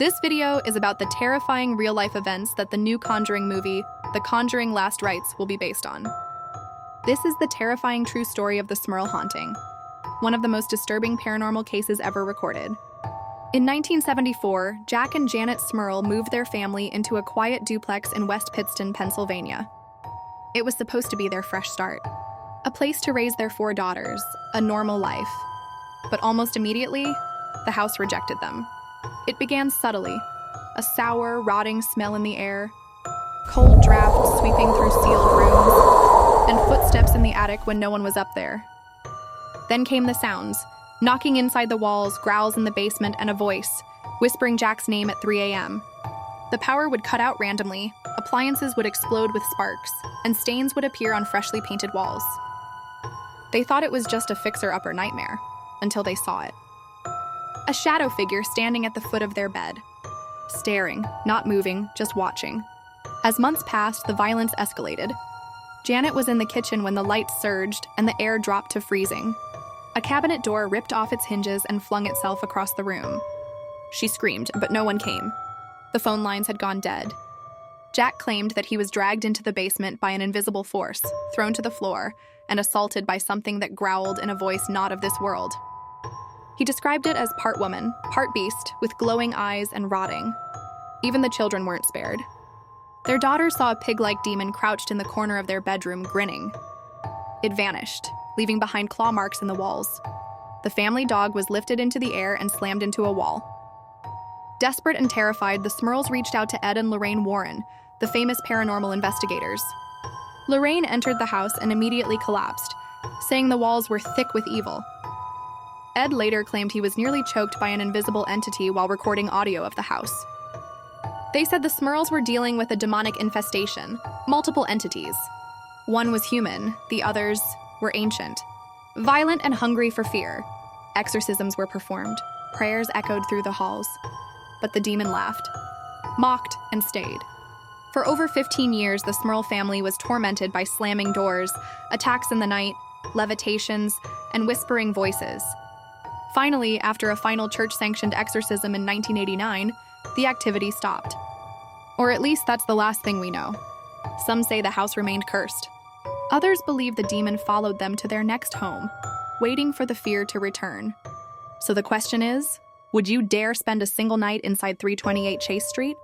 This video is about the terrifying real-life events that the new Conjuring movie, The Conjuring Last Rites, will be based on. This is the terrifying true story of the Smurl Haunting, one of the most disturbing paranormal cases ever recorded. In 1974, Jack and Janet Smurl moved their family into a quiet duplex in West Pittston, Pennsylvania. It was supposed to be their fresh start, a place to raise their 4 daughters, a normal life. But almost immediately, the house rejected them. It began subtly, a sour, rotting smell in the air, cold drafts sweeping through sealed rooms, and footsteps in the attic when no one was up there. Then came the sounds, knocking inside the walls, growls in the basement, and a voice, whispering Jack's name at 3 a.m. The power would cut out randomly, appliances would explode with sparks, and stains would appear on freshly painted walls. They thought it was just a fixer-upper nightmare, until they saw it. A shadow figure standing at the foot of their bed, staring, not moving, just watching. As months passed, the violence escalated. Janet was in the kitchen when the lights surged and the air dropped to freezing. A cabinet door ripped off its hinges and flung itself across the room. She screamed, but no one came. The phone lines had gone dead. Jack claimed that he was dragged into the basement by an invisible force, thrown to the floor, and assaulted by something that growled in a voice not of this world. He described it as part woman, part beast, with glowing eyes and rotting. Even the children weren't spared. Their daughters saw a pig-like demon crouched in the corner of their bedroom, grinning. It vanished, leaving behind claw marks in the walls. The family dog was lifted into the air and slammed into a wall. Desperate and terrified, the Smurls reached out to Ed and Lorraine Warren, the famous paranormal investigators. Lorraine entered the house and immediately collapsed, saying the walls were thick with evil. Ed later claimed he was nearly choked by an invisible entity while recording audio of the house. They said the Smurls were dealing with a demonic infestation, multiple entities. One was human, the others were ancient. Violent and hungry for fear. Exorcisms were performed, prayers echoed through the halls. But the demon laughed, mocked, and stayed. For over 15 years, the Smurl family was tormented by slamming doors, attacks in the night, levitations, and whispering voices. Finally, after a final church-sanctioned exorcism in 1989, the activity stopped. Or at least that's the last thing we know. Some say the house remained cursed. Others believe the demon followed them to their next home, waiting for the fear to return. So the question is, would you dare spend a single night inside 328 Chase Street?